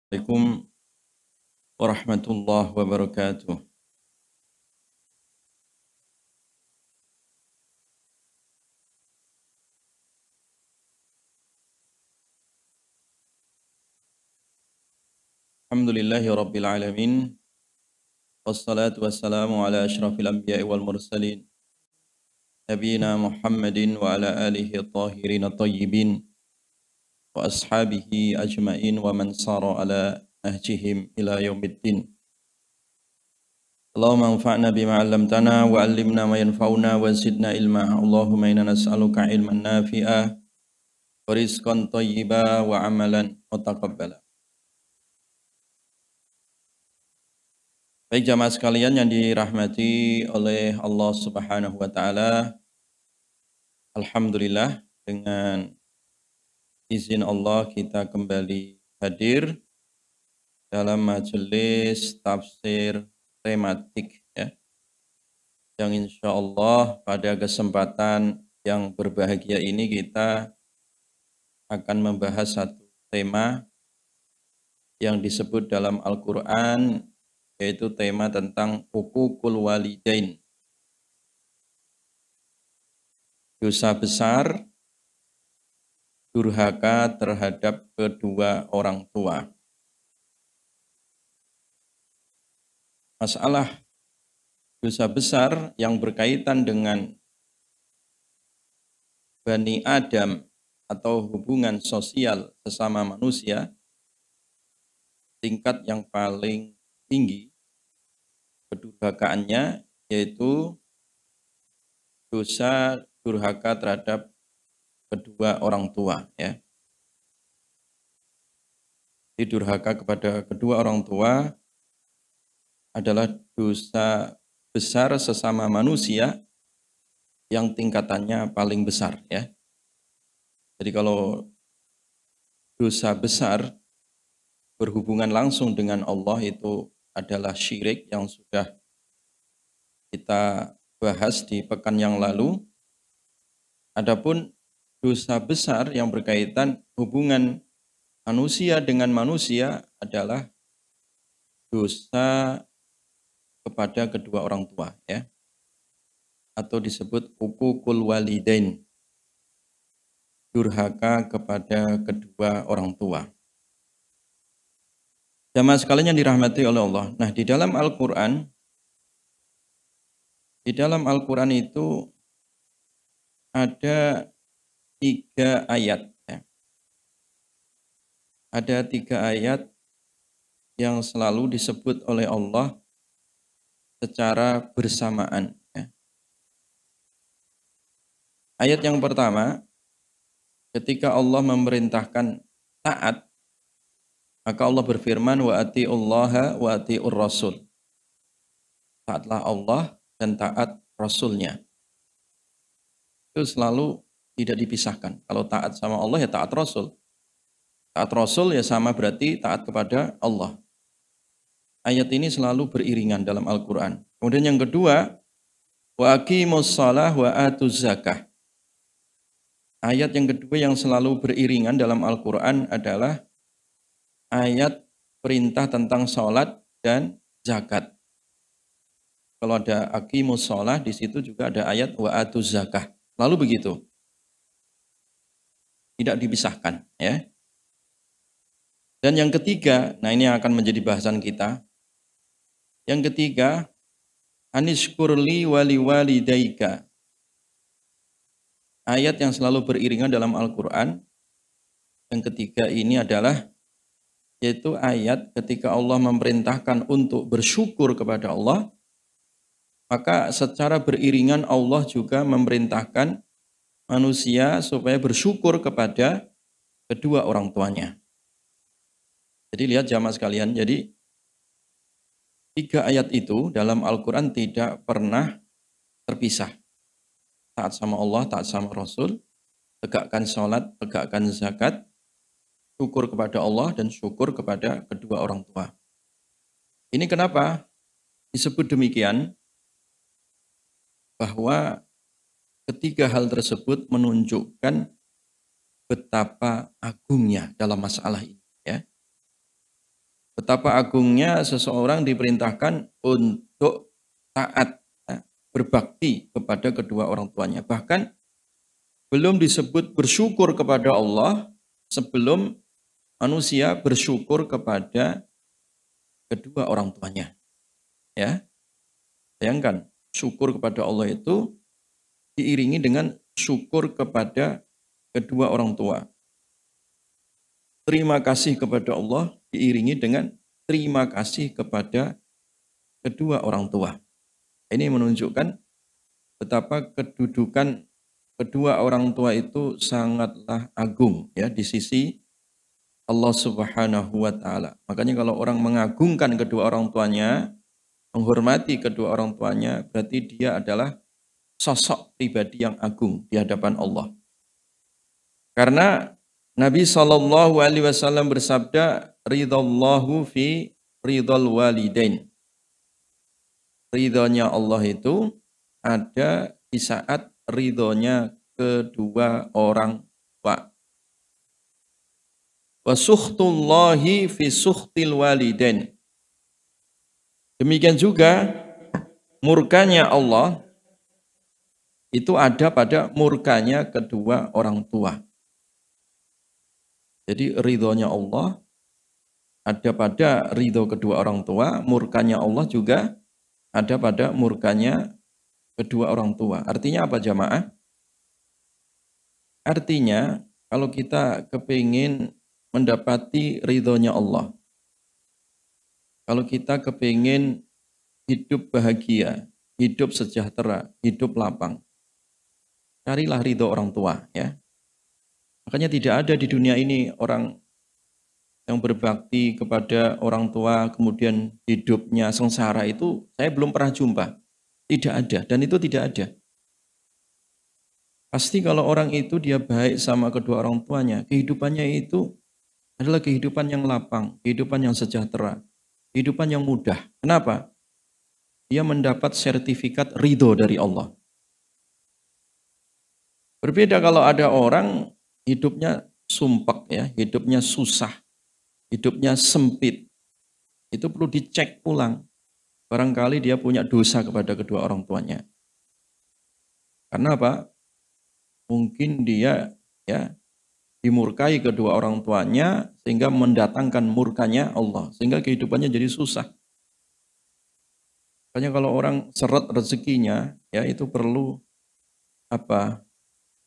Assalamualaikum warahmatullahi wabarakatuh. Alhamdulillahi rabbil alamin. Wassalatu wassalamu ala ashrafil anbiya'i wal mursalin. Nabiyina Muhammadin wa ala alihi at-tahirin at-tayyibin wa ashabihi ajma'in wa man sara ala nahjihim ila yaumiddin. Allahumma anfa'na bima 'allamtana wa 'allimna ma yanfa'una wa zidna ilma. Allahumma inna nas'aluka ilman nafi'a wa rizqan thayyiba wa amalan mutaqabbala. Baik jamaah sekalian yang dirahmati oleh Allah Subhanahu wa taala, alhamdulillah dengan izin Allah kita kembali hadir dalam majelis tafsir tematik ya. Yang insya Allah pada kesempatan yang berbahagia ini kita akan membahas satu tema yang disebut dalam Al-Quran, yaitu tema tentang hukukul walidain. Dosa besar, durhaka terhadap kedua orang tua. Masalah dosa besar yang berkaitan dengan Bani Adam atau hubungan sosial sesama manusia, tingkat yang paling tinggi kedurhakaannya yaitu dosa durhaka terhadap kedua orang tua ya. Jadi durhaka kepada kedua orang tua adalah dosa besar sesama manusia yang tingkatannya paling besar ya. Jadi kalau dosa besar berhubungan langsung dengan Allah itu adalah syirik yang sudah kita bahas di pekan yang lalu. Adapun dosa besar yang berkaitan hubungan manusia dengan manusia adalah dosa kepada kedua orang tua ya, atau disebut hukukul walidain, durhaka kepada kedua orang tua. Jamaah sekalian yang dirahmati oleh Allah. Nah, di dalam Al-Quran itu ada 3 ayat ya. Ada 3 ayat yang selalu disebut oleh Allah secara bersamaan ya. Ayat yang pertama, ketika Allah memerintahkan taat, maka Allah berfirman wa atiullaha wa atiur rasul. Taatlah Allah dan taat Rasulnya. Itu selalu tidak dipisahkan. Kalau taat sama Allah ya taat Rasul. Taat Rasul ya sama berarti taat kepada Allah. Ayat ini selalu beriringan dalam Al-Quran. Kemudian yang kedua, wa aqimus shalah wa atuz zakah. Ayat yang kedua yang selalu beriringan dalam Al-Quran adalah ayat perintah tentang sholat dan zakat. Kalau ada aqimus shalah, di situ juga ada ayat wa atuz zakah. Lalu begitu. Tidak dipisahkan ya. Dan yang ketiga, nah ini akan menjadi bahasan kita. Yang ketiga, anishkurli wali walidaika. Ayat yang selalu beriringan dalam Al-Quran. Yang ketiga ini adalah yaitu ayat ketika Allah memerintahkan untuk bersyukur kepada Allah, maka secara beriringan Allah juga memerintahkan manusia supaya bersyukur kepada kedua orang tuanya. Jadi lihat jamaah sekalian, jadi 3 ayat itu dalam Al-Quran tidak pernah terpisah. Taat sama Allah, taat sama Rasul, tegakkan sholat, tegakkan zakat, syukur kepada Allah dan syukur kepada kedua orang tua. Ini kenapa disebut demikian? Bahwa ketiga hal tersebut menunjukkan betapa agungnya dalam masalah ini ya. Betapa agungnya seseorang diperintahkan untuk taat, ya, berbakti kepada kedua orang tuanya. Bahkan belum disebut bersyukur kepada Allah sebelum manusia bersyukur kepada kedua orang tuanya. Ya, bayangkan, syukur kepada Allah itu diiringi dengan syukur kepada kedua orang tua. Terima kasih kepada Allah diiringi dengan terima kasih kepada kedua orang tua. Ini menunjukkan betapa kedudukan kedua orang tua itu sangatlah agung ya di sisi Allah Subhanahu wa taala. Makanya kalau orang mengagungkan kedua orang tuanya, menghormati kedua orang tuanya, berarti dia adalah sosok pribadi yang agung di hadapan Allah. Karena Nabi SAW bersabda, ridallahu fi ridal walidain. Ridhonya Allah itu ada di saat ridhonya kedua orang tua. Wa sukhtullahi fi sukhtil walidain. Demikian juga murkanya Allah itu ada pada murkanya kedua orang tua. Jadi ridhonya Allah ada pada ridho kedua orang tua, murkanya Allah juga ada pada murkanya kedua orang tua. Artinya apa jamaah? Artinya kalau kita kepingin mendapati ridhonya Allah, kalau kita kepingin hidup bahagia, hidup sejahtera, hidup lapang, carilah ridho orang tua ya. Makanya tidak ada di dunia ini orang yang berbakti kepada orang tua kemudian hidupnya sengsara itu saya belum pernah jumpa. Tidak ada dan itu tidak ada. Pasti kalau orang itu dia baik sama kedua orang tuanya, kehidupannya itu adalah kehidupan yang lapang, kehidupan yang sejahtera, kehidupan yang mudah. Kenapa? Dia mendapat sertifikat ridho dari Allah. Berbeda kalau ada orang hidupnya sumpek ya, hidupnya susah, hidupnya sempit. Itu perlu dicek ulang. Barangkali dia punya dosa kepada kedua orang tuanya. Karena apa? Mungkin dia ya dimurkai kedua orang tuanya sehingga mendatangkan murkanya Allah, sehingga kehidupannya jadi susah. Makanya kalau orang seret rezekinya ya itu perlu apa?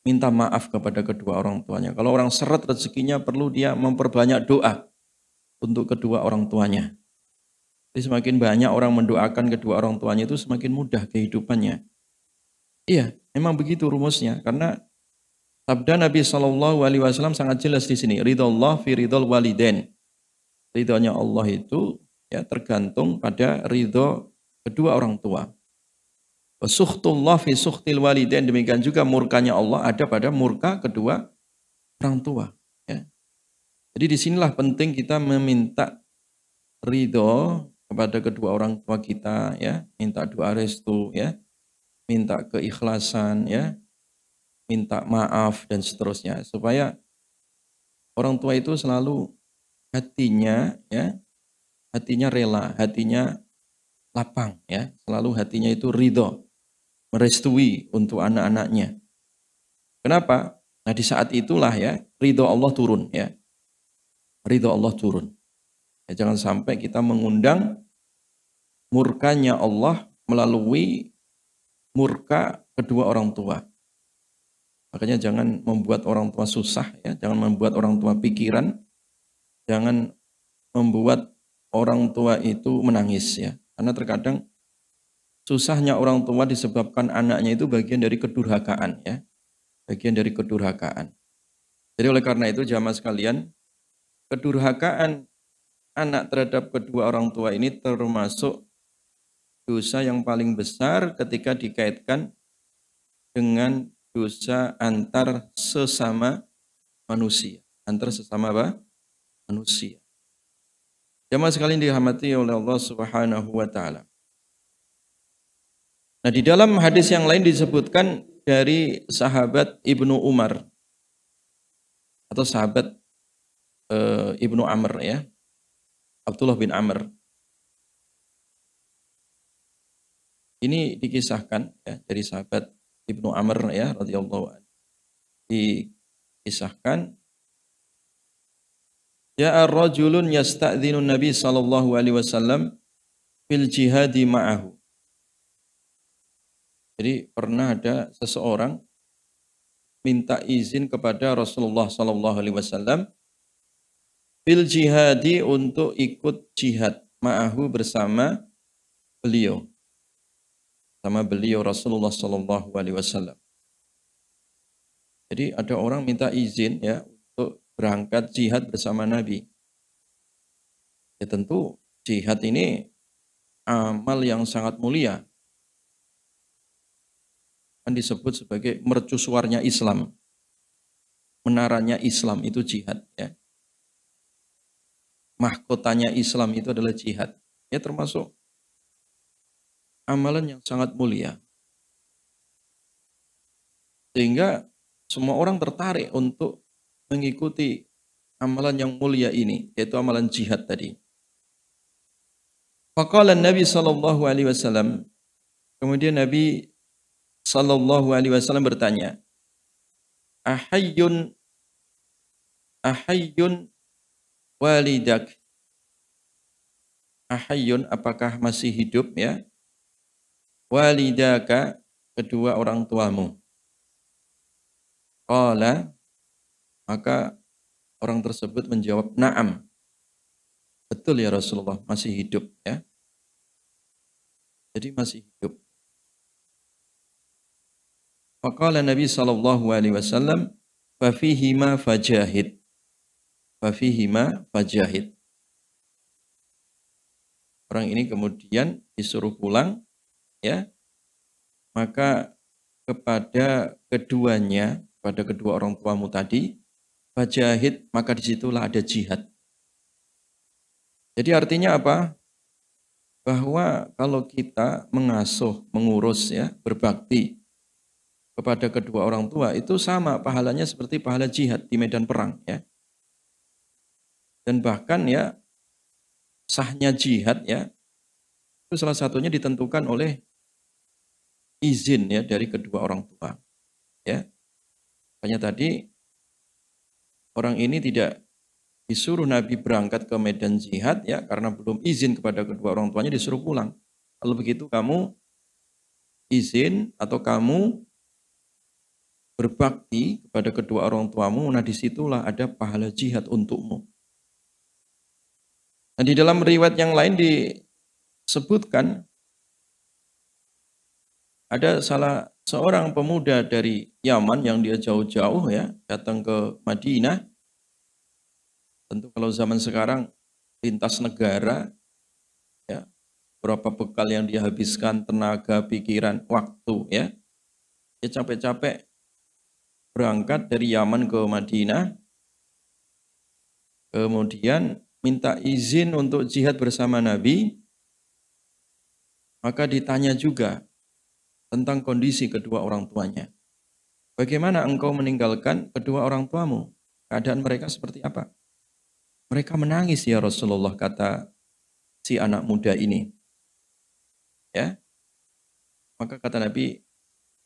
Minta maaf kepada kedua orang tuanya. Kalau orang seret rezekinya perlu dia memperbanyak doa untuk kedua orang tuanya. Jadi semakin banyak orang mendoakan kedua orang tuanya itu semakin mudah kehidupannya. Iya, memang begitu rumusnya. Karena sabda Nabi SAW sangat jelas di sini. Ridallah fi ridal walidain. Ridhonya Allah itu ya tergantung pada ridho kedua orang tua. Suhtullah fi suhtil walidain, demikian juga murkanya Allah ada pada murka kedua orang tua. Ya. Jadi disinilah penting kita meminta ridho kepada kedua orang tua kita, ya, minta doa restu, ya, minta keikhlasan, ya, minta maaf dan seterusnya, supaya orang tua itu selalu hatinya, ya, hatinya rela, hatinya lapang, ya, selalu hatinya itu ridho. Merestui untuk anak-anaknya. Kenapa? Nah di saat itulah ya ridho Allah turun ya. Ridho Allah turun. Ya, jangan sampai kita mengundang murkanya Allah melalui murka kedua orang tua. Makanya jangan membuat orang tua susah ya, jangan membuat orang tua pikiran, jangan membuat orang tua itu menangis ya. Karena terkadang susahnya orang tua disebabkan anaknya itu bagian dari kedurhakaan ya. Bagian dari kedurhakaan. Jadi oleh karena itu jamaah sekalian, kedurhakaan anak terhadap kedua orang tua ini termasuk dosa yang paling besar ketika dikaitkan dengan dosa antar sesama manusia. Antar sesama apa? Manusia. Jamaah sekalian dirahmati oleh Allah Subhanahu wa taala. Nah, di dalam hadis yang lain disebutkan dari sahabat Ibnu Umar atau sahabat Ibnu Amr ya. Abdullah bin Amr. Ini dikisahkan ya dari sahabat Ibnu Amr ya radhiyallahu anhu. Dikisahkan ya ar-rajulun yasta'dzinun Nabi sallallahu alaihi wasallam fil jihadi ma'ahu. Jadi pernah ada seseorang minta izin kepada Rasulullah sallallahu alaihi wasallam fil jihadi untuk ikut jihad ma'ahu bersama beliau. Sama beliau Rasulullah sallallahu alaihi wasallam. Jadi ada orang minta izin ya untuk berangkat jihad bersama Nabi. Ya tentu jihad ini amal yang sangat mulia. Kan disebut sebagai mercusuarnya Islam. Menaranya Islam itu jihad ya. Mahkotanya Islam itu adalah jihad. Ya termasuk amalan yang sangat mulia. Sehingga semua orang tertarik untuk mengikuti amalan yang mulia ini, yaitu amalan jihad tadi. Faqala Nabi sallallahu alaihi wasallam, kemudian Nabi sallallahu alaihi wasallam bertanya, Ahayyun walidak. Ahayyun, apakah masih hidup ya? Walidaka, kedua orang tuamu. Qala, maka orang tersebut menjawab, na'am. Betul ya Rasulullah, masih hidup ya. Jadi masih hidup. Faqala Nabi sallallahu alaihi wasallam, fa fihima fajahid. Fa fihima fajahid. Orang ini kemudian disuruh pulang ya. Maka kepada keduanya, pada kedua orang tuamu tadi, fajahid, maka disitulah ada jihad. Jadi artinya apa? Bahwa kalau kita mengasuh, mengurus ya, berbakti kepada kedua orang tua, itu sama pahalanya seperti pahala jihad di medan perang ya. Dan bahkan ya sahnya jihad ya, itu salah satunya ditentukan oleh izin ya dari kedua orang tua. Ya. Makanya tadi orang ini tidak disuruh Nabi berangkat ke medan jihad ya karena belum izin kepada kedua orang tuanya, disuruh pulang. Kalau begitu kamu izin atau kamu berbakti kepada kedua orang tuamu, nah disitulah ada pahala jihad untukmu. Nah di dalam riwayat yang lain disebutkan ada salah seorang pemuda dari Yaman yang dia jauh-jauh ya datang ke Madinah. Tentu kalau zaman sekarang lintas negara ya, berapa bekal yang dia habiskan, tenaga, pikiran, waktu ya. Dia capek-capek berangkat dari Yaman ke Madinah. Kemudian minta izin untuk jihad bersama Nabi. Maka ditanya juga tentang kondisi kedua orang tuanya. Bagaimana engkau meninggalkan kedua orang tuamu? Keadaan mereka seperti apa? Mereka menangis ya Rasulullah, kata si anak muda ini. Ya. Maka kata Nabi,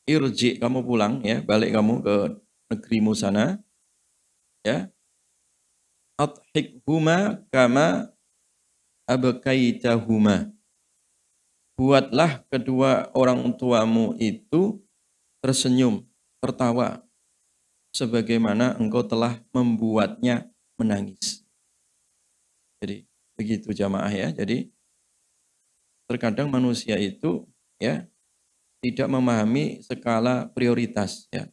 irji, kamu pulang ya, balik kamu ke negerimu sana. Ya. Adhikhuma kama abkaitahuma. Buatlah kedua orang tuamu itu tersenyum, tertawa, sebagaimana engkau telah membuatnya menangis. Jadi begitu jamaah ya. Jadi terkadang manusia itu ya tidak memahami skala prioritas ya.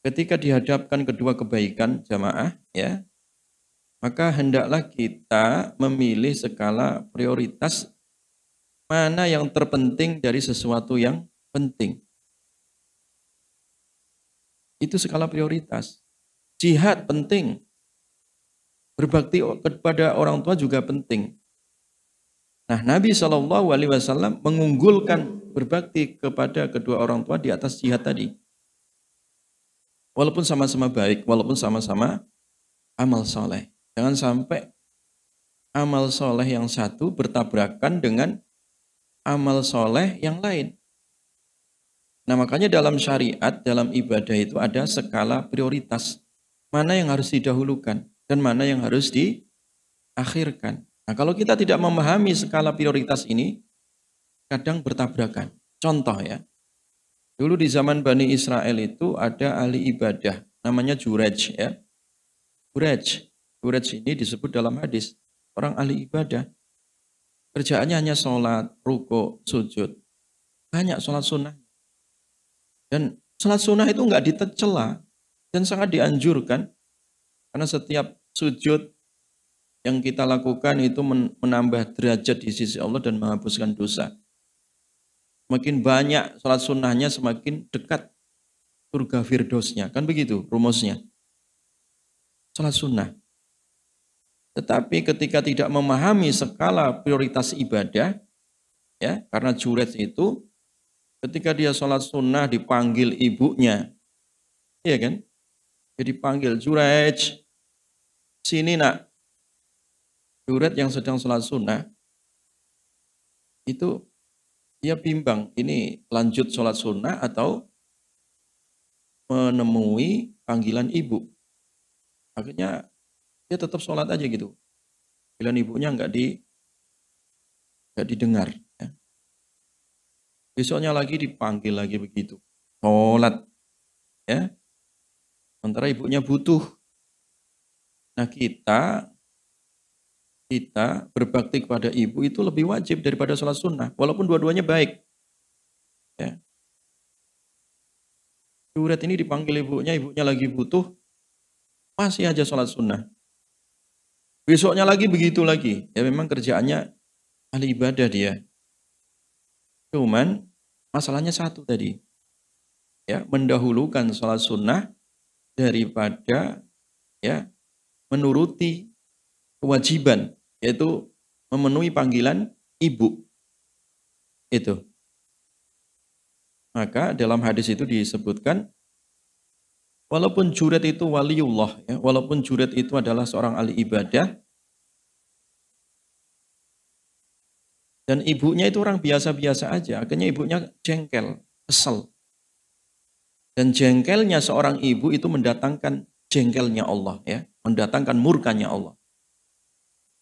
Ketika dihadapkan kedua kebaikan jamaah ya, maka hendaklah kita memilih skala prioritas mana yang terpenting dari sesuatu yang penting. Itu skala prioritas. Jihad penting. Berbakti kepada orang tua juga penting. Nah, Nabi SAW mengunggulkan berbakti kepada kedua orang tua di atas jihad tadi. Walaupun sama-sama baik, walaupun sama-sama amal soleh. Jangan sampai amal soleh yang satu bertabrakan dengan amal soleh yang lain. Nah makanya dalam syariat, dalam ibadah itu ada skala prioritas. Mana yang harus didahulukan dan mana yang harus diakhirkan. Nah kalau kita tidak memahami skala prioritas ini, kadang bertabrakan. Contoh ya, dulu di zaman Bani Israel itu ada ahli ibadah, namanya Jurej ya. Jurej ini disebut dalam hadis, orang ahli ibadah. Kerjaannya hanya sholat, ruko, sujud. Banyak sholat sunnah. Dan sholat sunnah itu nggak dicela dan sangat dianjurkan. Karena setiap sujud yang kita lakukan itu menambah derajat di sisi Allah dan menghapuskan dosa. Semakin banyak sholat sunnahnya, semakin dekat surga firdausnya. Kan begitu rumusnya. Sholat sunnah. Tetapi ketika tidak memahami skala prioritas ibadah, ya karena Jurej itu ketika dia sholat sunnah dipanggil ibunya, iya kan? Jadi dipanggil Jurej, sini nak. Jurej yang sedang sholat sunnah itu dia bimbang, ini lanjut sholat sunnah atau menemui panggilan ibu. Akhirnya dia tetap sholat aja gitu. Panggilan ibunya nggak didengar. Ya. Besoknya lagi dipanggil lagi begitu. Sholat. Ya. Sementara ibunya butuh. Nah kita berbakti kepada ibu itu lebih wajib daripada sholat sunnah. Walaupun dua-duanya baik. Ya. Juret ini dipanggil ibunya lagi butuh. Masih aja sholat sunnah. Besoknya lagi begitu lagi. Ya memang kerjaannya ahli ibadah dia. Cuman masalahnya satu tadi. Ya, mendahulukan sholat sunnah daripada ya menuruti kewajiban, yaitu memenuhi panggilan ibu. Itu. Maka dalam hadis itu disebutkan, walaupun Juret itu waliullah, ya, walaupun Juret itu adalah seorang ahli ibadah, dan ibunya itu orang biasa-biasa aja, akhirnya ibunya jengkel, kesel. Dan jengkelnya seorang ibu itu mendatangkan jengkelnya Allah, ya, mendatangkan murkanya Allah.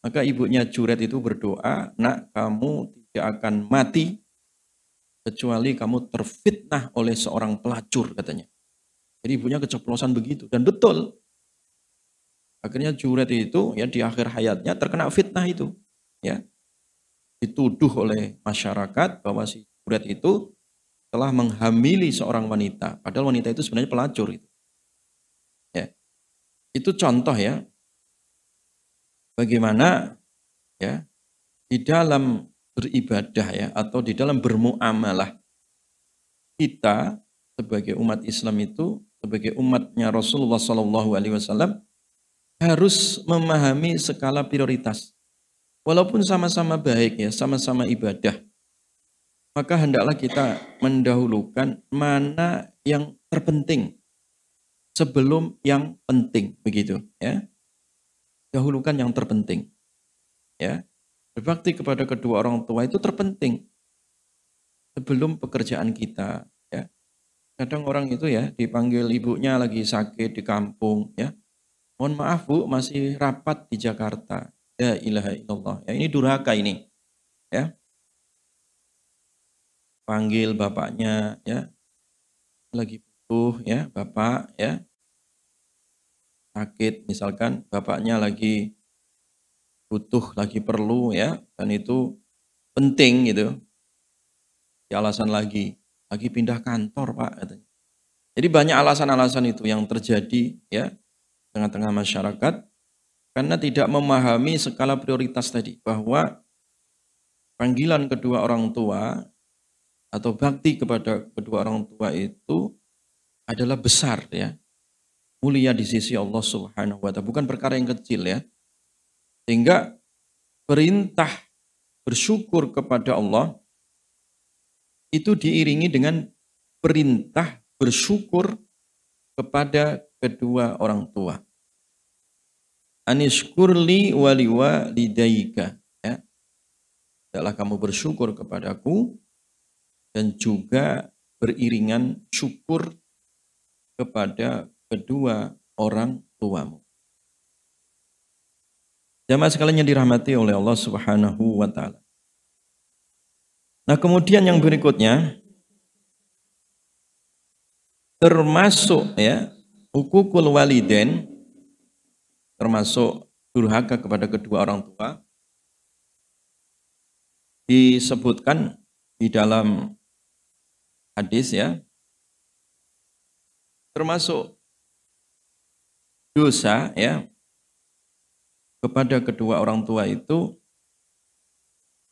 Maka ibunya Juret itu berdoa, nak kamu tidak akan mati kecuali kamu terfitnah oleh seorang pelacur katanya. Jadi ibunya keceplosan begitu dan betul. Akhirnya Juret itu ya di akhir hayatnya terkena fitnah itu, ya dituduh oleh masyarakat bahwa si Juret itu telah menghamili seorang wanita, padahal wanita itu sebenarnya pelacur itu. Ya. Itu contoh ya bagaimana ya di dalam beribadah ya atau di dalam bermuamalah kita sebagai umat Islam itu sebagai umatnya Rasulullah SAW harus memahami skala prioritas. Walaupun sama-sama baik ya, sama-sama ibadah, maka hendaklah kita mendahulukan mana yang terpenting sebelum yang penting, begitu ya. Dahulukan yang terpenting. Ya. Berbakti kepada kedua orang tua itu terpenting sebelum pekerjaan kita, ya. Kadang orang itu ya dipanggil ibunya lagi sakit di kampung, ya. Mohon maaf Bu, masih rapat di Jakarta. Ya ilaha illallah. Ya ini durhaka ini, ya. Panggil bapaknya, ya. Lagi butuh, ya, Bapak, ya. Sakit misalkan bapaknya lagi butuh, lagi perlu ya, dan itu penting gitu. Ya alasan lagi pindah kantor Pak katanya. Jadi banyak alasan-alasan itu yang terjadi ya tengah-tengah masyarakat karena tidak memahami skala prioritas tadi bahwa panggilan kedua orang tua atau bakti kepada kedua orang tua itu adalah besar ya. Mulia di sisi Allah Subhanahu wa taala, bukan perkara yang kecil ya. Sehingga perintah bersyukur kepada Allah itu diiringi dengan perintah bersyukur kepada kedua orang tua. Anishkurli waliwalidayka. Ya, hendaklah kamu bersyukur kepadaku dan juga beriringan syukur kepada kedua orang tuamu. Jamaah sekalian yang dirahmati oleh Allah Subhanahu wa taala. Nah, kemudian yang berikutnya termasuk ya hukukul walidain, termasuk durhaka kepada kedua orang tua, disebutkan di dalam hadis ya, termasuk dosa ya kepada kedua orang tua itu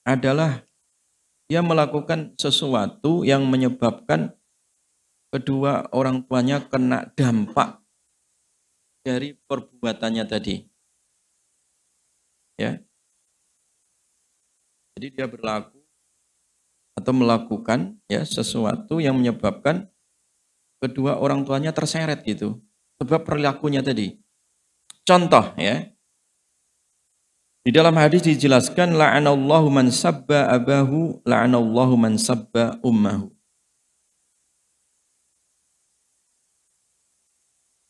adalah dia melakukan sesuatu yang menyebabkan kedua orang tuanya kena dampak dari perbuatannya tadi. Ya. Jadi dia berlaku atau melakukan ya sesuatu yang menyebabkan kedua orang tuanya terseret gitu. Sebab perilakunya tadi. Contoh ya. Di dalam hadis dijelaskan la'anallahu man sabba abahu la'anallahu man sabba ummahu.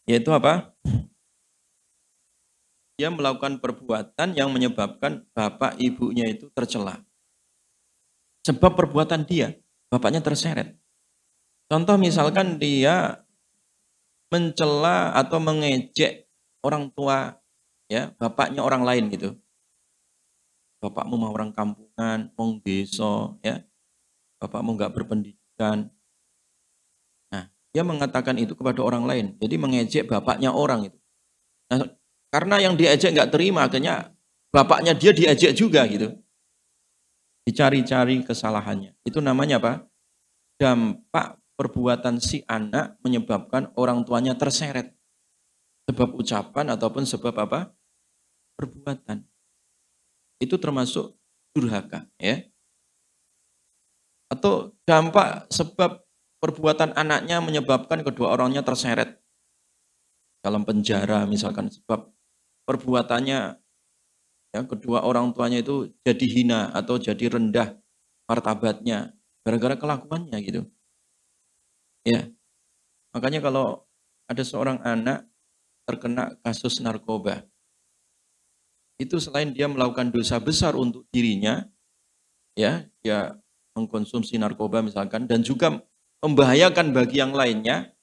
Yaitu apa? Dia melakukan perbuatan yang menyebabkan bapak ibunya itu tercela. Sebab perbuatan dia, bapaknya terseret. Contoh misalkan dia mencela atau mengejek orang tua, ya bapaknya orang lain gitu. Bapakmu mau orang kampungan, mau desa, ya. Bapakmu nggak berpendidikan. Nah, dia mengatakan itu kepada orang lain. Jadi mengejek bapaknya orang itu. Nah, karena yang diejek nggak terima, akhirnya bapaknya dia diejek juga gitu. Dicari-cari kesalahannya. Itu namanya apa? Dampak perbuatan si anak menyebabkan orang tuanya terseret. Sebab ucapan ataupun sebab apa? Perbuatan. Itu termasuk durhaka. Ya. Atau dampak sebab perbuatan anaknya menyebabkan kedua orangnya terseret. Dalam penjara misalkan sebab perbuatannya ya, kedua orang tuanya itu jadi hina atau jadi rendah martabatnya gara-gara kelakuannya gitu. Ya. Makanya kalau ada seorang anak terkena kasus narkoba, itu selain dia melakukan dosa besar untuk dirinya, ya, dia mengkonsumsi narkoba misalkan dan juga membahayakan bagi yang lainnya.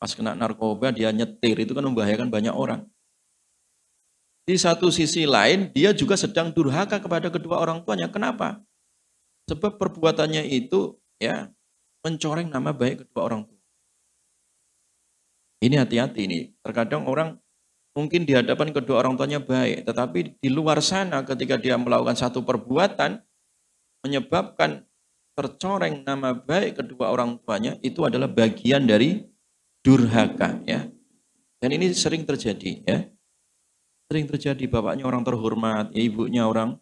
Pas kena narkoba dia nyetir itu kan membahayakan banyak orang. Di satu sisi lain, dia juga sedang durhaka kepada kedua orang tuanya. Kenapa? Sebab perbuatannya itu ya mencoreng nama baik kedua orang tua. Ini hati-hati nih. Terkadang orang mungkin di hadapan kedua orang tuanya baik, tetapi di luar sana ketika dia melakukan satu perbuatan menyebabkan tercoreng nama baik kedua orang tuanya, itu adalah bagian dari durhaka ya. Dan ini sering terjadi ya. Sering terjadi bapaknya orang terhormat, ya ibunya orang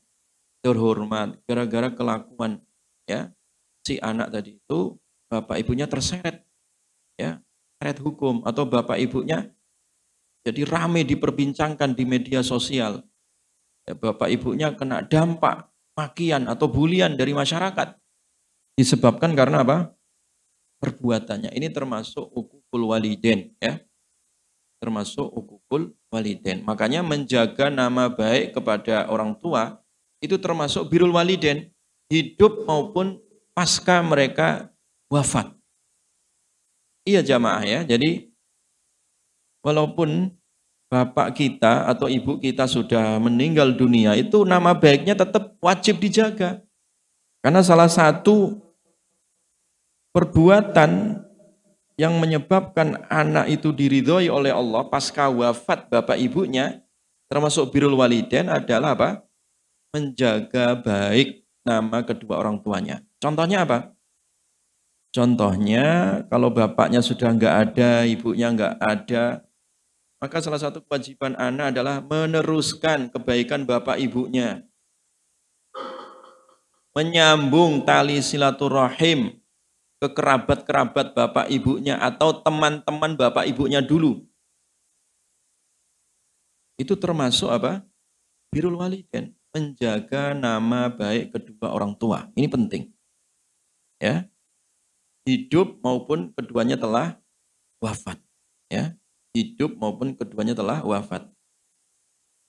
terhormat gara-gara kelakuan ya si anak tadi itu bapak ibunya terseret ya, terseret hukum atau bapak ibunya jadi rame diperbincangkan di media sosial. Ya, bapak ibunya kena dampak makian atau bulian dari masyarakat disebabkan karena apa? Perbuatannya. Ini termasuk hukukul walidain ya. Termasuk hukukul walidain. Makanya menjaga nama baik kepada orang tua itu termasuk birrul walidain, hidup maupun pasca mereka wafat. Iya jamaah ya. Jadi walaupun bapak kita atau ibu kita sudah meninggal dunia, itu nama baiknya tetap wajib dijaga. Karena salah satu perbuatan yang menyebabkan anak itu diridhoi oleh Allah pasca wafat bapak ibunya, termasuk birrul walidain adalah apa? Menjaga baik nama kedua orang tuanya. Contohnya apa? Contohnya kalau bapaknya sudah nggak ada, ibunya nggak ada, maka salah satu kewajiban anak adalah meneruskan kebaikan bapak ibunya. Menyambung tali silaturahim ke kerabat-kerabat bapak ibunya atau teman-teman bapak ibunya dulu. Itu termasuk apa? Birrul walidain, menjaga nama baik kedua orang tua. Ini penting. Ya, hidup maupun keduanya telah wafat. Ya, hidup maupun keduanya telah wafat.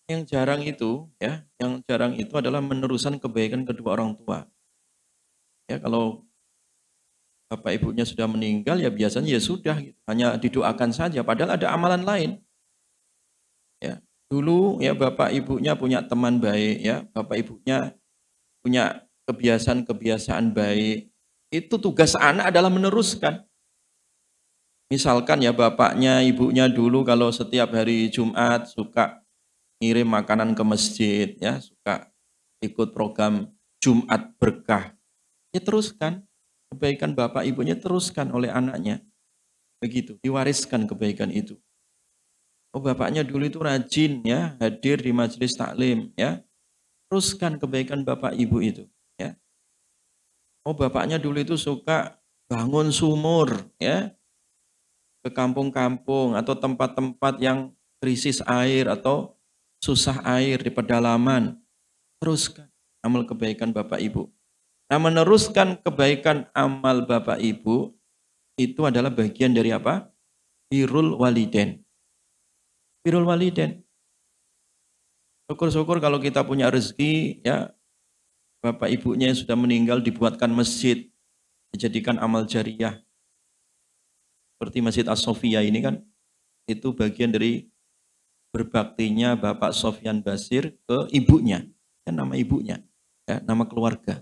Yang jarang itu, ya, yang jarang itu adalah meneruskan kebaikan kedua orang tua. Ya, kalau bapak ibunya sudah meninggal, ya biasanya ya sudah, gitu. Hanya didoakan saja. Padahal ada amalan lain. Ya, dulu ya bapak ibunya punya teman baik, ya, bapak ibunya punya kebiasaan-kebiasaan baik. Itu tugas anak adalah meneruskan. Misalkan ya bapaknya, ibunya dulu kalau setiap hari Jumat suka ngirim makanan ke masjid, ya, suka ikut program Jumat berkah. Ya teruskan, kebaikan bapak ibunya teruskan oleh anaknya. Begitu, diwariskan kebaikan itu. Oh bapaknya dulu itu rajin ya, hadir di majelis taklim ya. Teruskan kebaikan bapak ibu itu ya. Oh bapaknya dulu itu suka bangun sumur ya, ke kampung-kampung atau tempat-tempat yang krisis air atau susah air di pedalaman. Teruskan amal kebaikan bapak ibu. Nah meneruskan kebaikan amal bapak ibu itu adalah bagian dari apa? Birrul walidain. Birrul walidain. Syukur-syukur kalau kita punya rezeki, ya bapak ibunya yang sudah meninggal dibuatkan masjid, dijadikan amal jariah. Seperti Masjid As-Sofia ini kan, itu bagian dari berbaktinya Bapak Sofyan Basir ke ibunya, ya, nama ibunya, ya, nama keluarga.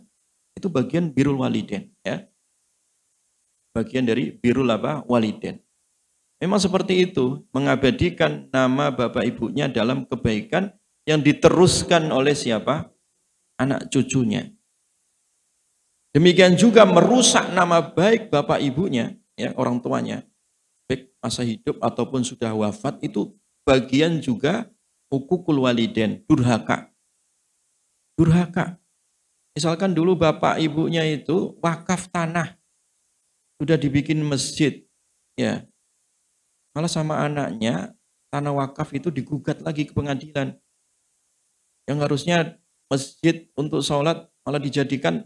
Itu bagian birrul walidain, ya. Bagian dari birrul apa? Walidain. Memang seperti itu, mengabadikan nama bapak ibunya dalam kebaikan yang diteruskan oleh siapa? Anak cucunya. Demikian juga merusak nama baik bapak ibunya, ya, orang tuanya, baik masa hidup ataupun sudah wafat, itu bagian juga hukukul walidain, durhaka. Durhaka. Misalkan dulu bapak ibunya itu wakaf tanah, sudah dibikin masjid, ya. Malah sama anaknya tanah wakaf itu digugat lagi ke pengadilan. Yang harusnya masjid untuk sholat malah dijadikan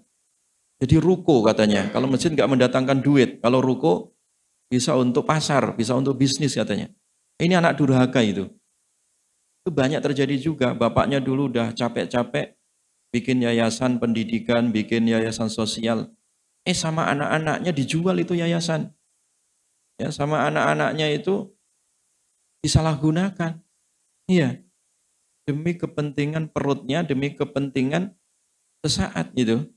jadi ruko katanya. Kalau masjid nggak mendatangkan duit, kalau ruko bisa untuk pasar, bisa untuk bisnis katanya. Ini anak durhaka itu. Itu banyak terjadi juga. Bapaknya dulu udah capek-capek bikin yayasan pendidikan, bikin yayasan sosial. Sama anak-anaknya dijual itu yayasan. Ya, sama anak-anaknya itu disalahgunakan. Iya, demi kepentingan perutnya, demi kepentingan sesaat gitu.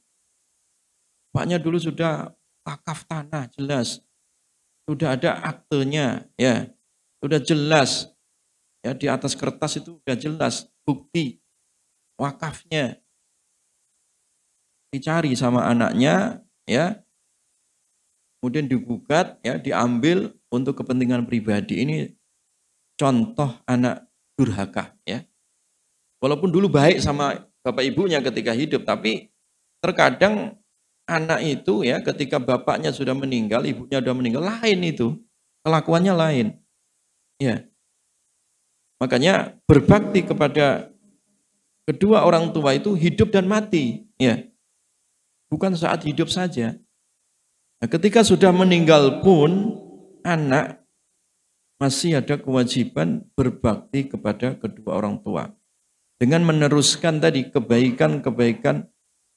Bapaknya dulu sudah wakaf tanah, jelas. Sudah ada aktenya, ya. Sudah jelas. Ya, di atas kertas itu sudah jelas bukti wakafnya. Dicari sama anaknya, ya. Kemudian digugat, ya, diambil untuk kepentingan pribadi. Ini contoh anak durhaka, ya. Walaupun dulu baik sama bapak ibunya ketika hidup, tapi terkadang anak itu ya ketika bapaknya sudah meninggal, ibunya sudah meninggal, lain itu. Kelakuannya lain. Ya. Makanya berbakti kepada kedua orang tua itu hidup dan mati, ya. Bukan saat hidup saja. Nah, ketika sudah meninggal pun anak masih ada kewajiban berbakti kepada kedua orang tua. Dengan meneruskan tadi kebaikan-kebaikan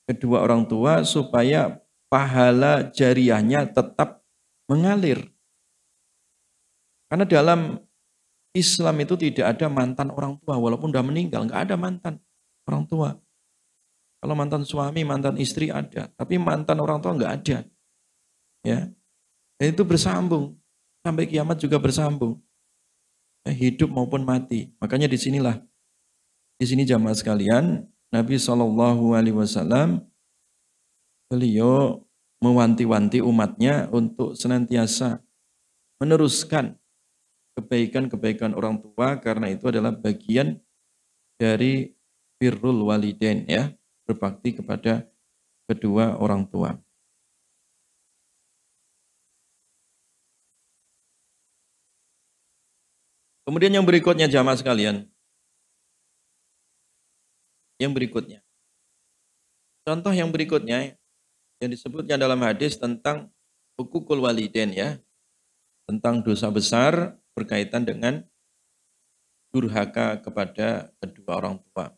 kedua orang tua supaya pahala jariahnya tetap mengalir. Karena dalam Islam itu tidak ada mantan orang tua, walaupun sudah meninggal, nggak ada mantan orang tua. Kalau mantan suami, mantan istri ada, tapi mantan orang tua nggak ada. Ya, dan itu bersambung sampai kiamat juga bersambung, ya, hidup maupun mati. Makanya di sini jamaah sekalian, Nabi SAW beliau mewanti-wanti umatnya untuk senantiasa meneruskan kebaikan-kebaikan orang tua karena itu adalah bagian dari birrul walidain, ya, berbakti kepada kedua orang tua. Kemudian yang berikutnya jamaah sekalian, yang berikutnya. Contoh yang berikutnya yang disebutnya dalam hadis tentang hukukul walidain ya, tentang dosa besar berkaitan dengan durhaka kepada kedua orang tua.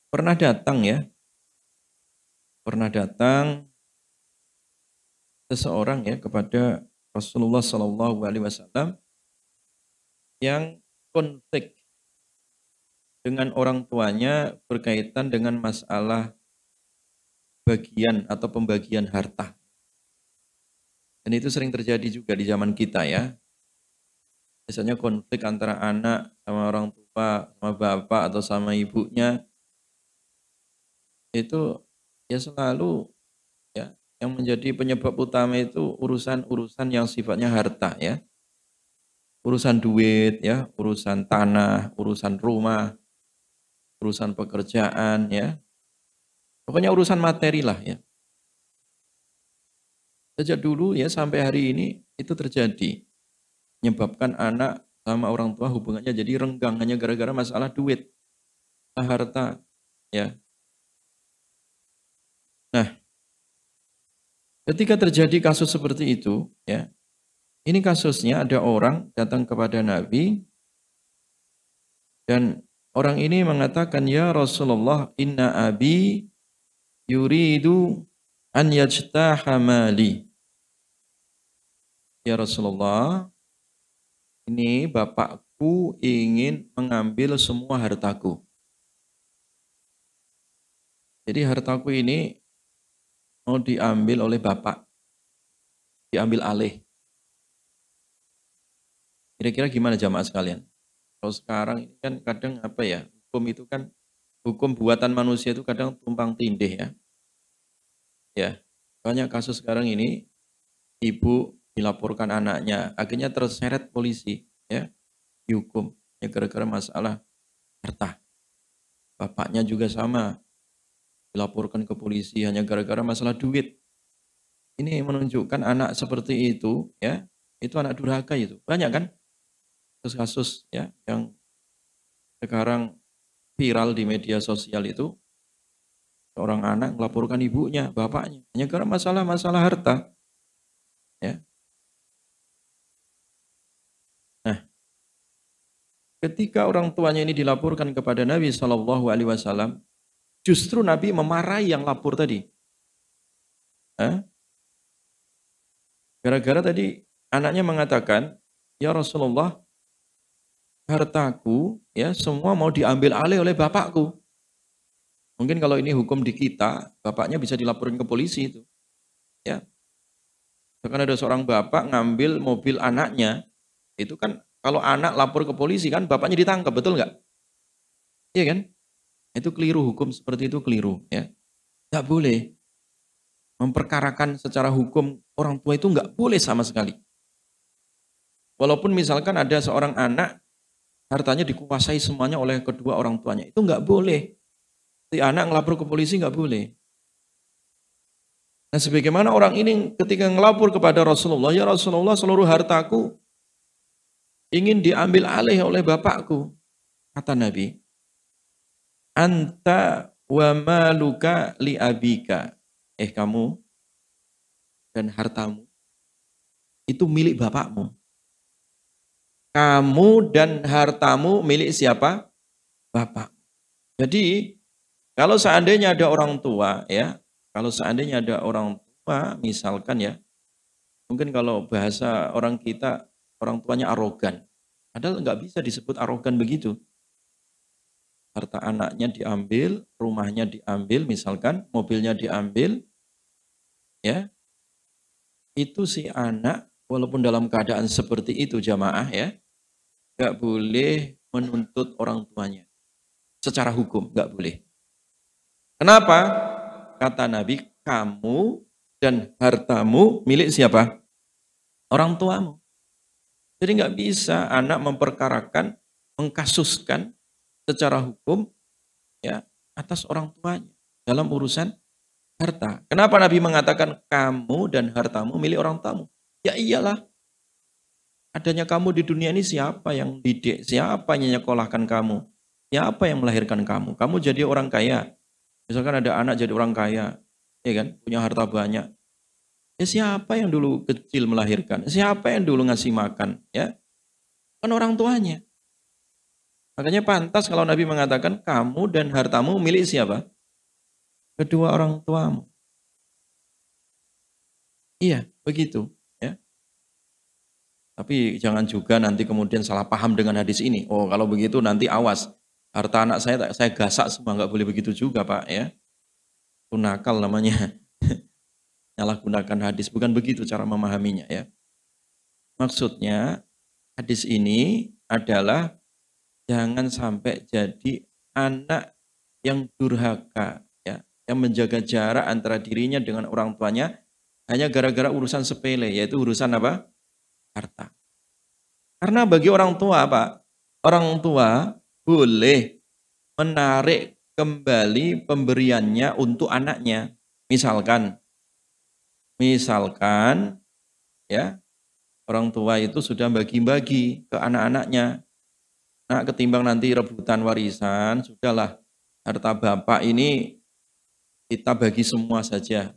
Pernah datang ya, pernah datang seseorang ya kepada Rasulullah Shallallahu Alaihi Wasallam yang konflik dengan orang tuanya berkaitan dengan masalah bagian atau pembagian harta. Dan itu sering terjadi juga di zaman kita ya. Biasanya konflik antara anak sama orang tua, sama bapak atau sama ibunya, itu ya selalu ya yang menjadi penyebab utama itu urusan-urusan yang sifatnya harta ya. Urusan duit ya, urusan tanah, urusan rumah, urusan pekerjaan ya. Pokoknya urusan materi lah ya. Sejak dulu ya sampai hari ini itu terjadi. Menyebabkan anak sama orang tua hubungannya jadi renggang hanya gara-gara masalah duit, harta ya. Nah, ketika terjadi kasus seperti itu ya, ini kasusnya ada orang datang kepada Nabi dan orang ini mengatakan, ya Rasulullah, inna abi yuridu an yajtaha mali. Ya Rasulullah, ini bapakku ingin mengambil semua hartaku. Jadi hartaku ini mau diambil oleh bapak, diambil alih. Kira-kira gimana jamaah sekalian? Kalau sekarang ini kan kadang apa ya, hukum itu kan, hukum buatan manusia itu kadang tumpang tindih ya. Ya, banyak kasus sekarang ini, ibu dilaporkan anaknya, akhirnya terseret polisi, ya, dihukum, ya gara-gara masalah harta. Bapaknya juga sama, dilaporkan ke polisi hanya gara-gara masalah duit. Ini menunjukkan anak seperti itu, ya, itu anak durhaka itu. Banyak kan kasus-kasus ya yang sekarang viral di media sosial itu, seorang anak melaporkan ibunya, bapaknya, hanya karena masalah-masalah harta. Ya. Nah, ketika orang tuanya ini dilaporkan kepada Nabi Shallallahu Alaihi Wasallam, justru Nabi memarahi yang lapor tadi. Gara-gara tadi anaknya mengatakan, ya Rasulullah, hartaku ya semua mau diambil alih oleh bapakku. Mungkin kalau ini hukum di kita, bapaknya bisa dilaporin ke polisi itu. Ya. Bahkan ada seorang bapak ngambil mobil anaknya, itu kan kalau anak lapor ke polisi kan bapaknya ditangkap, betul nggak? Iya kan? Itu keliru, hukum seperti itu keliru. Ya. Nggak boleh. Memperkarakan secara hukum orang tua itu nggak boleh sama sekali. Walaupun misalkan ada seorang anak, hartanya dikuasai semuanya oleh kedua orang tuanya, itu nggak boleh. Si anak ngelapor ke polisi nggak boleh. Nah sebagaimana orang ini ketika ngelapor kepada Rasulullah, ya Rasulullah seluruh hartaku ingin diambil alih oleh bapakku. Kata Nabi, anta wa maluka li abika. Kamu dan hartamu itu milik bapakmu. Kamu dan hartamu milik siapa? Bapak. Jadi kalau seandainya ada orang tua ya, kalau seandainya ada orang tua misalkan ya, mungkin kalau bahasa orang kita, orang tuanya arogan. Padahal nggak bisa disebut arogan begitu. Harta anaknya diambil, rumahnya diambil, misalkan mobilnya diambil, ya, itu si anak walaupun dalam keadaan seperti itu jamaah ya, nggak boleh menuntut orang tuanya. Secara hukum nggak boleh. Kenapa? Kata Nabi, kamu dan hartamu milik siapa? Orang tuamu. Jadi nggak bisa anak memperkarakan, mengkasuskan secara hukum ya atas orang tuanya dalam urusan harta. Kenapa Nabi mengatakan kamu dan hartamu milik orang tuamu? Ya iyalah. Adanya kamu di dunia ini siapa yang didik? Siapa yang nyekolahkan kamu? Siapa yang melahirkan kamu? Kamu jadi orang kaya. Misalkan ada anak jadi orang kaya, ya kan? Punya harta banyak. Ya siapa yang dulu kecil melahirkan? Siapa yang dulu ngasih makan? Ya, kan orang tuanya. Makanya pantas kalau Nabi mengatakan kamu dan hartamu milik siapa? Kedua orang tuamu. Iya, begitu. Ya. Tapi jangan juga nanti kemudian salah paham dengan hadis ini. Oh, kalau begitu nanti awas. Harta anak saya gasak semua, nggak boleh begitu juga, Pak. Ya, itu nakal namanya. Nyalahgunakan hadis, bukan begitu cara memahaminya. Ya, maksudnya hadis ini adalah jangan sampai jadi anak yang durhaka, ya, yang menjaga jarak antara dirinya dengan orang tuanya hanya gara-gara urusan sepele, yaitu urusan apa? Harta. Karena bagi orang tua, Pak, orang tua boleh menarik kembali pemberiannya untuk anaknya. Misalkan, ya, orang tua itu sudah bagi-bagi ke anak-anaknya. Nah, ketimbang nanti rebutan warisan, sudahlah harta bapak ini kita bagi semua saja.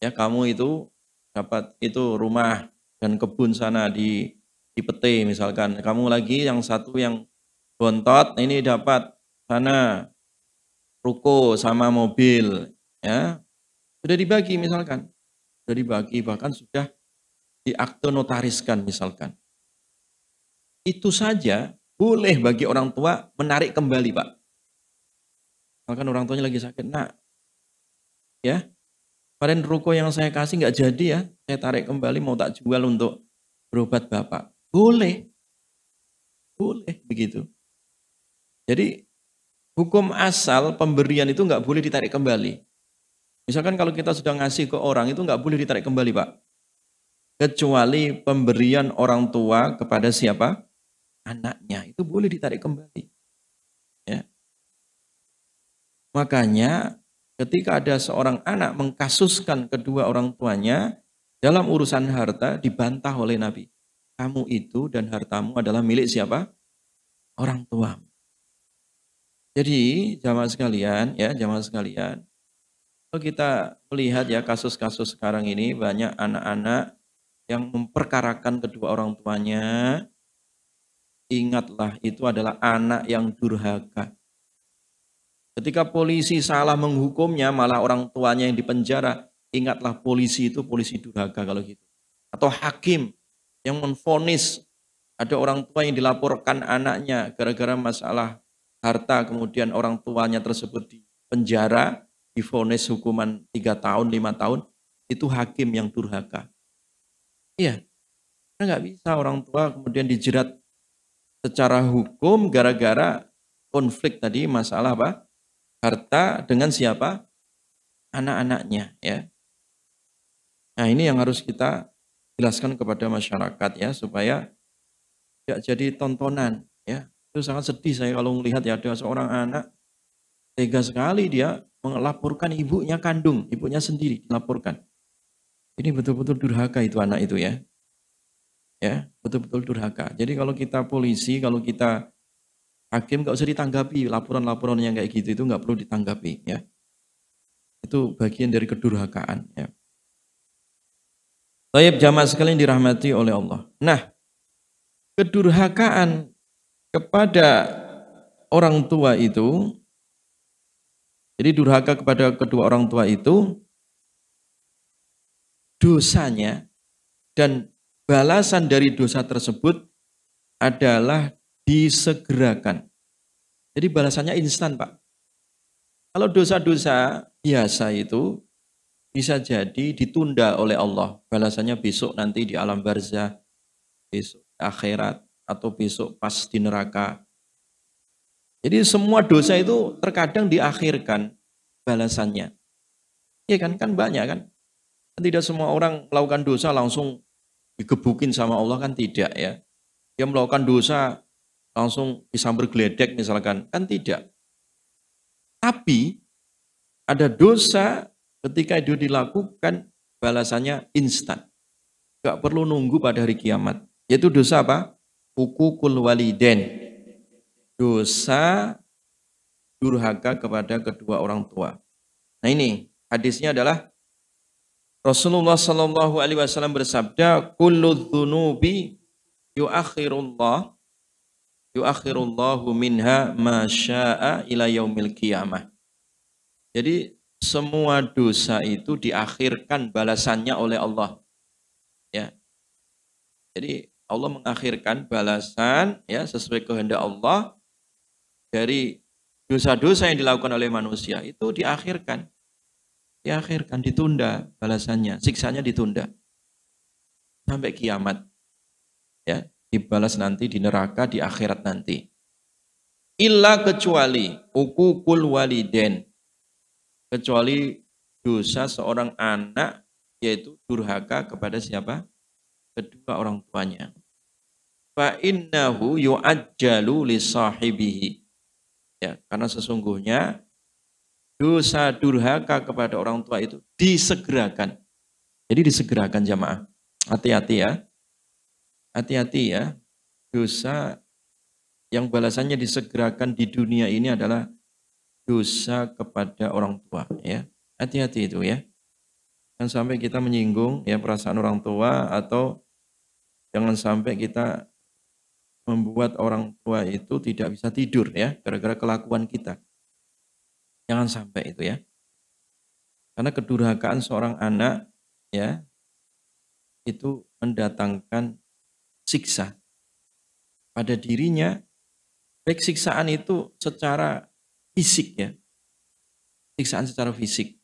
Ya, kamu itu dapat itu rumah dan kebun sana di Pete misalkan. Kamu lagi yang satu yang bontot ini dapat sana ruko sama mobil, ya. Sudah dibagi misalkan. Sudah dibagi bahkan sudah diakte notariskan misalkan. Itu saja boleh bagi orang tua menarik kembali, Pak. Misalkan orang tuanya lagi sakit, nak, ya, kemarin ruko yang saya kasih nggak jadi ya, saya tarik kembali mau tak jual untuk berobat bapak. Boleh, boleh begitu. Jadi hukum asal pemberian itu nggak boleh ditarik kembali. Misalkan kalau kita sudah ngasih ke orang itu nggak boleh ditarik kembali, Pak. Kecuali pemberian orang tua kepada siapa? Anaknya, itu boleh ditarik kembali. Ya. Makanya ketika ada seorang anak mengkasuskan kedua orang tuanya dalam urusan harta dibantah oleh Nabi. Kamu itu dan hartamu adalah milik siapa? Orang tuamu. Jadi jamaah sekalian, ya jamaah sekalian, kalau kita melihat ya kasus-kasus sekarang ini banyak anak-anak yang memperkarakan kedua orang tuanya, ingatlah itu adalah anak yang durhaka. Ketika polisi salah menghukumnya, malah orang tuanya yang dipenjara, ingatlah polisi itu polisi durhaka kalau gitu. Atau hakim yang menvonis ada orang tua yang dilaporkan anaknya gara-gara masalah harta, kemudian orang tuanya tersebut di penjara, divonis hukuman 3 tahun, 5 tahun, itu hakim yang durhaka. Iya, karena nggak bisa orang tua kemudian dijerat secara hukum gara-gara konflik tadi masalah apa? Harta dengan siapa? Anak-anaknya, ya. Nah, ini yang harus kita jelaskan kepada masyarakat ya supaya tidak jadi tontonan, ya. Itu sangat sedih saya kalau melihat ya ada seorang anak tega sekali dia melaporkan ibunya kandung, ibunya sendiri dilaporkan. Ini betul-betul durhaka itu anak itu ya. Ya, betul-betul durhaka. Jadi kalau kita polisi, kalau kita hakim nggak usah ditanggapi laporan-laporan yang kayak gitu itu nggak perlu ditanggapi ya. Itu bagian dari kedurhakaan ya. Baik jamaah sekalian dirahmati oleh Allah. Nah, kedurhakaan kepada orang tua itu, jadi durhaka kepada kedua orang tua itu dosanya dan balasan dari dosa tersebut adalah disegerakan. Jadi balasannya instan, Pak. Kalau dosa-dosa biasa itu bisa jadi ditunda oleh Allah. Balasannya besok nanti di alam barzah, besok di akhirat, atau besok pas di neraka. Jadi semua dosa itu terkadang diakhirkan balasannya. Iya kan? Kan banyak kan? Tidak semua orang melakukan dosa langsung digebukin sama Allah kan tidak ya. Dia melakukan dosa langsung disambar geledek misalkan, kan tidak. Tapi ada dosa ketika itu dilakukan balasannya instan. Gak perlu nunggu pada hari kiamat. Yaitu dosa apa? Hukukul waliden. Dosa durhaka kepada kedua orang tua. Nah ini hadisnya adalah Rasulullah Shallallahu Alaihi Wasallam bersabda, "Kullu dzunubi yuakhirullahu minha ma syaa ila yaumil qiyamah." Jadi semua dosa itu diakhirkan balasannya oleh Allah. Ya, jadi Allah mengakhirkan balasan ya sesuai kehendak Allah dari dosa-dosa yang dilakukan oleh manusia itu diakhirkan, ditunda balasannya, siksanya ditunda sampai kiamat. Ya, dibalas nanti di neraka di akhirat nanti. Illa kecuali uququl waliden, kecuali dosa seorang anak yaitu durhaka kepada siapa? Kedua orang tuanya. Fa innahu yu'ajjalu li sahibihi. Ya, karena sesungguhnya dosa durhaka kepada orang tua itu disegerakan. Jadi disegerakan jamaah. Hati-hati ya. Hati-hati ya. Dosa yang balasannya disegerakan di dunia ini adalah dosa kepada orang tua ya. Hati-hati itu ya. Jangan sampai kita menyinggung ya perasaan orang tua, atau jangan sampai kita membuat orang tua itu tidak bisa tidur ya gara-gara kelakuan kita. Jangan sampai itu ya. Karena kedurhakaan seorang anak ya itu mendatangkan siksa pada dirinya, baik siksaan itu secara fisik ya. Siksaan secara fisik.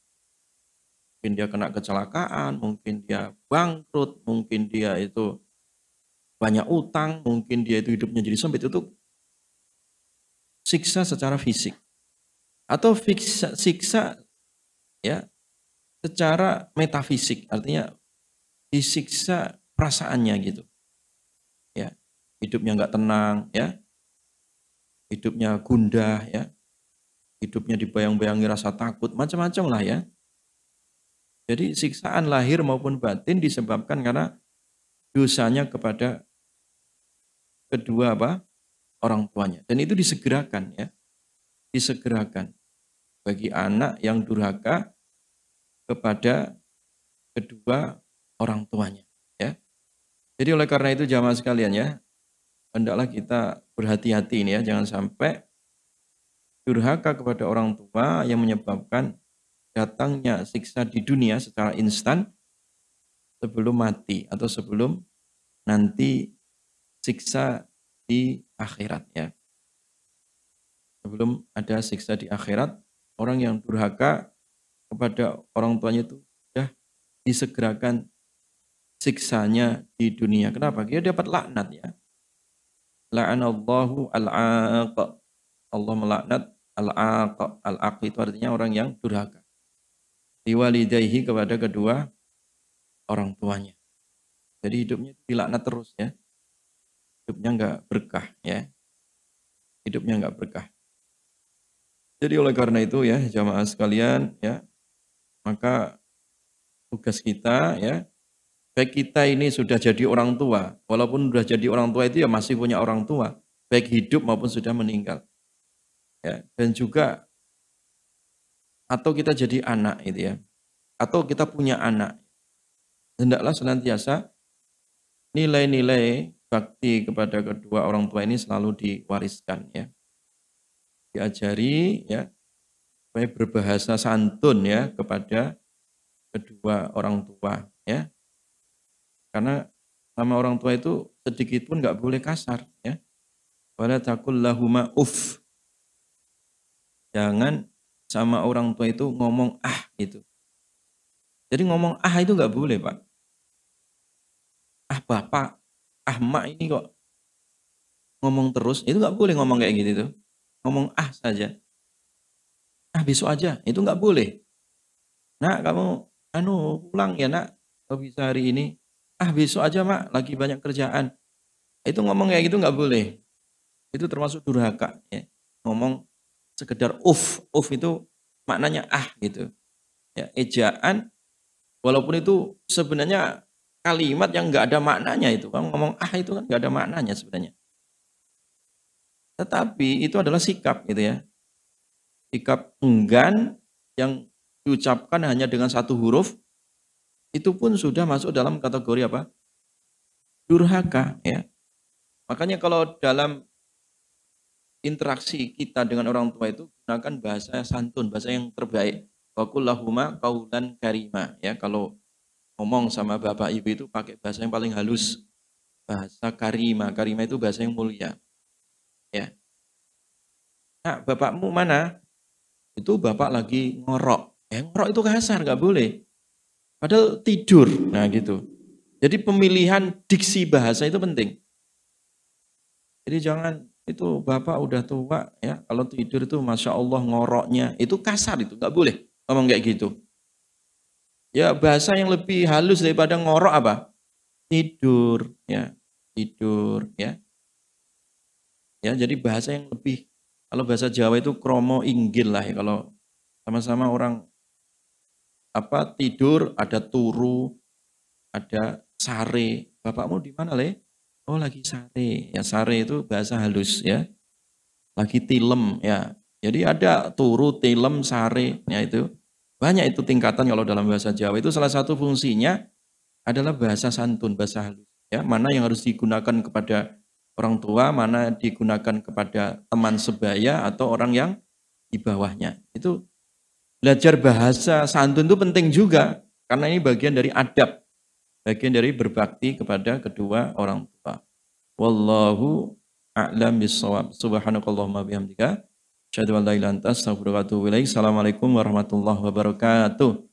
Mungkin dia kena kecelakaan, mungkin dia bangkrut, mungkin dia itu banyak utang, mungkin dia itu hidupnya jadi sempit, itu siksa secara fisik. Atau siksa ya secara metafisik, artinya disiksa perasaannya gitu. Ya, hidupnya nggak tenang ya. Hidupnya gundah ya. Hidupnya dibayang-bayangi rasa takut, macam-macam lah ya. Jadi siksaan lahir maupun batin disebabkan karena dosanya kepada kedua orang tuanya. Dan itu disegerakan ya. Disegerakan bagi anak yang durhaka kepada kedua orang tuanya ya. Jadi oleh karena itu jamaah sekalian ya, hendaklah kita berhati-hati ini ya, jangan sampai durhaka kepada orang tua yang menyebabkan datangnya siksa di dunia secara instan sebelum mati atau sebelum nanti siksa di akhirat ya. Sebelum ada siksa di akhirat, orang yang durhaka kepada orang tuanya itu sudah disegerakan siksanya di dunia. Kenapa? Dia dapat laknat ya. La'anallahu al-'aq. Allah melaknat al-'aq. Al-'aq itu artinya orang yang durhaka. Diwalidayhi kepada kedua orang tuanya. Jadi hidupnya dilaknat terus ya. Hidupnya enggak berkah ya. Hidupnya enggak berkah. Jadi oleh karena itu ya jamaah sekalian ya, maka tugas kita ya, baik kita ini sudah jadi orang tua, walaupun sudah jadi orang tua itu ya masih punya orang tua, baik hidup maupun sudah meninggal. Ya, dan juga atau kita jadi anak itu ya, atau kita punya anak, hendaklah senantiasa nilai-nilai bakti kepada kedua orang tua ini selalu diwariskan ya, diajari ya, supaya berbahasa santun ya kepada kedua orang tua ya, karena sama orang tua itu sedikit pun nggak boleh kasar ya, wala taqul lahuma uff, jangan sama orang tua itu ngomong gitu. Jadi ngomong itu nggak boleh Pak. Bapak, mak ini kok ngomong terus, itu nggak boleh ngomong kayak gitu tuh. Ngomong saja. Besok aja, itu nggak boleh. Nak kamu pulang ya nak, kalau bisa hari ini. Besok aja mak, lagi banyak kerjaan. Itu ngomong kayak gitu nggak boleh. Itu termasuk durhaka ya. Ngomong sekedar uff itu maknanya gitu. Ya, ejaan walaupun itu sebenarnya kalimat yang nggak ada maknanya itu. Kamu ngomong itu kan nggak ada maknanya sebenarnya. Tetapi itu adalah sikap gitu ya. Sikap enggan yang diucapkan hanya dengan satu huruf, itu pun sudah masuk dalam kategori apa? Durhaka, ya. Makanya kalau dalam interaksi kita dengan orang tua itu gunakan bahasa santun, bahasa yang terbaik. Wa qul lahuma qaulan karima, ya. Kalau ngomong sama bapak ibu itu pakai bahasa yang paling halus, bahasa karima. Karima itu bahasa yang mulia, ya. Nah, bapakmu mana? Itu bapak lagi ngorok. Ngorok itu kasar, nggak boleh. Padahal tidur. Nah gitu. Jadi pemilihan diksi bahasa itu penting. Jadi jangan itu bapak udah tua ya. Kalau tidur itu masya Allah ngoroknya. Itu kasar itu. Nggak boleh ngomong kayak gitu. Ya bahasa yang lebih halus daripada ngorok apa? Tidur. Ya. Tidur. Ya. Ya jadi bahasa yang lebih. Kalau bahasa Jawa itu kromo inggil lah ya. Kalau sama-sama orang apa tidur ada turu, ada sare. Bapakmu di mana, Le? Oh, lagi sare. Ya, sare itu bahasa halus ya. Lagi tilem ya. Jadi ada turu, tilem, sare. Ya itu. Banyak itu tingkatan kalau dalam bahasa Jawa. Itu salah satu fungsinya adalah bahasa santun, bahasa halus. Ya, mana yang harus digunakan kepada orang tua, mana digunakan kepada teman sebaya atau orang yang di bawahnya. Itu belajar bahasa santun itu penting juga karena ini bagian dari adab, bagian dari berbakti kepada kedua orang tua. Wallahu a'lam bissawab. Subhanakallahumma bihamdika asyhadu an la ilaha illa anta astaghfiruka wa atubu ilaik. Assalamualaikum warahmatullahi wabarakatuh.